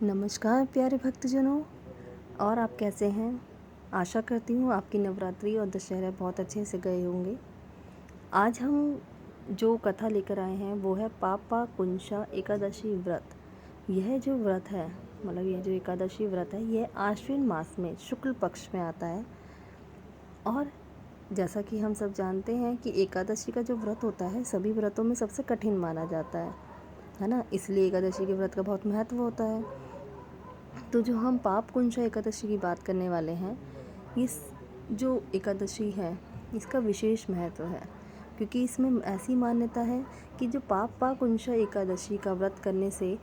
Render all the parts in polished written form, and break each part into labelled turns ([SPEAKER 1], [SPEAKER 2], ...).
[SPEAKER 1] नमस्कार प्यारे भक्तजनों। और आप कैसे हैं? आशा करती हूँ आपकी नवरात्रि और दशहरा बहुत अच्छे से गए होंगे। आज हम जो कथा लेकर आए हैं वो है पापाकुंशा एकादशी व्रत। यह जो व्रत है, मतलब यह जो एकादशी व्रत है, यह आश्विन मास में शुक्ल पक्ष में आता है। और जैसा कि हम सब जानते हैं कि एकादशी का जो व्रत होता है सभी व्रतों में सबसे कठिन माना जाता है ना। इसलिए एकादशी के व्रत का बहुत महत्व होता है। तो जो हम पापकुंशा एकादशी की बात करने वाले हैं, इस जो एकादशी है इसका विशेष महत्व है, क्योंकि इसमें ऐसी मान्यता है कि जो पापकुंशा एकादशी का व्रत करने से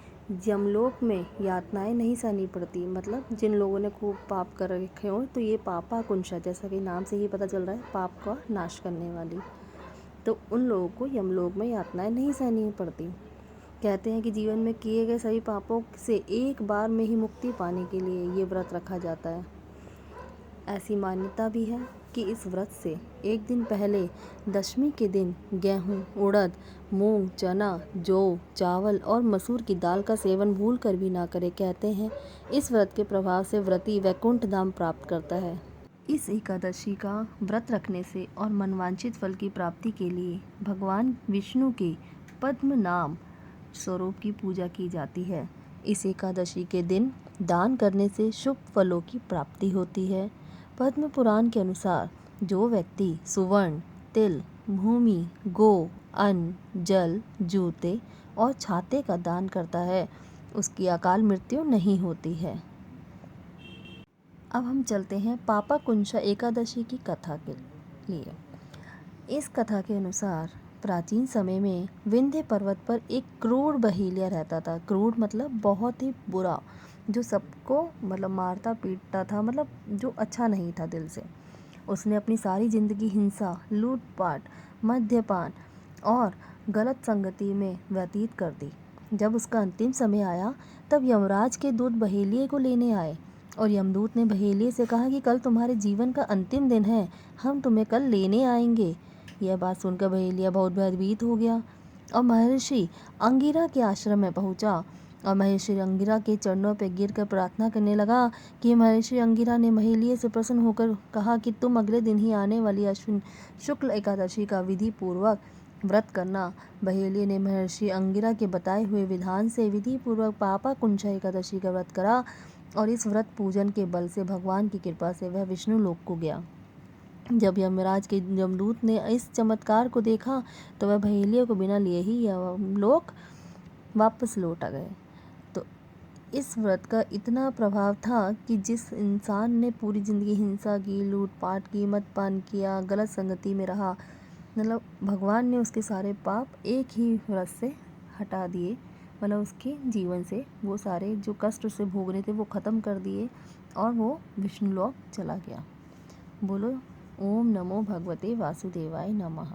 [SPEAKER 1] यमलोक में यातनाएं नहीं सहनी पड़ती। मतलब जिन लोगों ने खूब पाप कर रखे हों, तो ये पापाकुंशा, जैसा कि नाम से ही पता चल रहा है, पाप का नाश करने वाली, तो उन लोगों को यमलोक में यातनाएं नहीं सहनी पड़ती। कहते हैं कि जीवन में किए गए सभी पापों से एक बार में ही मुक्ति पाने के लिए ये व्रत रखा जाता है। ऐसी मान्यता भी है कि इस व्रत से एक दिन पहले दशमी के दिन गेहूँ, उड़द, मूंग, चना, जौ, चावल और मसूर की दाल का सेवन भूल कर भी ना करें। कहते हैं इस व्रत के प्रभाव से व्रती वैकुंठ धाम प्राप्त करता है। इस एकादशी का व्रत रखने से और मनवांछित फल की प्राप्ति के लिए भगवान विष्णु के पद्म नाम स्वरूप की पूजा की जाती है। इस एकादशी के दिन दान करने से शुभ फलों की प्राप्ति होती है। पद्म पुराण के अनुसार जो व्यक्ति सुवर्ण, तिल, भूमि, गो, अन्न, जल, जूते और छाते का दान करता है उसकी अकाल मृत्यु नहीं होती है। अब हम चलते हैं पापाकुंशा एकादशी की कथा के लिए। इस कथा के अनुसार प्राचीन समय में विंध्य पर्वत पर एक क्रूर बहेलिया रहता था। क्रूर मतलब बहुत ही बुरा, जो सबको मतलब मारता पीटता था, मतलब जो अच्छा नहीं था दिल से। उसने अपनी सारी जिंदगी हिंसा, लूटपाट, मद्यपान और गलत संगति में व्यतीत कर दी। जब उसका अंतिम समय आया तब यमराज के दूत बहेलिये को लेने आए और यमदूत ने बहेलिये से कहा कि कल तुम्हारे जीवन का अंतिम दिन है, हम तुम्हें कल लेने आएंगे। यह बात सुनकर बहेलिया बहुत भयभीत हो गया और महर्षि अंगिरा के आश्रम में पहुंचा और महर्षि अंगिरा के चरणों पर गिरकर प्रार्थना करने लगा कि महर्षि अंगिरा ने बहेलिये से प्रसन्न होकर कहा कि तुम अगले दिन ही आने वाली अश्विन शुक्ल एकादशी का विधि पूर्वक व्रत करना। बहेलिये ने महर्षि अंगिरा के बताए हुए विधान से विधि पूर्वक पापाकुंशा एकादशी का व्रत करा और इस व्रत पूजन के बल से भगवान की कृपा से वह विष्णु लोक को गया। जब यमराज के यमदूत ने इस चमत्कार को देखा तो वह बहेलिये को बिना लिए ही यमलोक वापस लौट आ गए। तो इस व्रत का इतना प्रभाव था कि जिस इंसान ने पूरी ज़िंदगी हिंसा की, लूटपाट की, मदपान किया, गलत संगति में रहा, मतलब भगवान ने उसके सारे पाप एक ही व्रत से हटा दिए। मतलब उसके जीवन से वो सारे जो कष्ट उसे भोगने थे वो ख़त्म कर दिए और वो विष्णु लोक चला गया। बोलो ओम नमो भगवते वासुदेवाय नमः।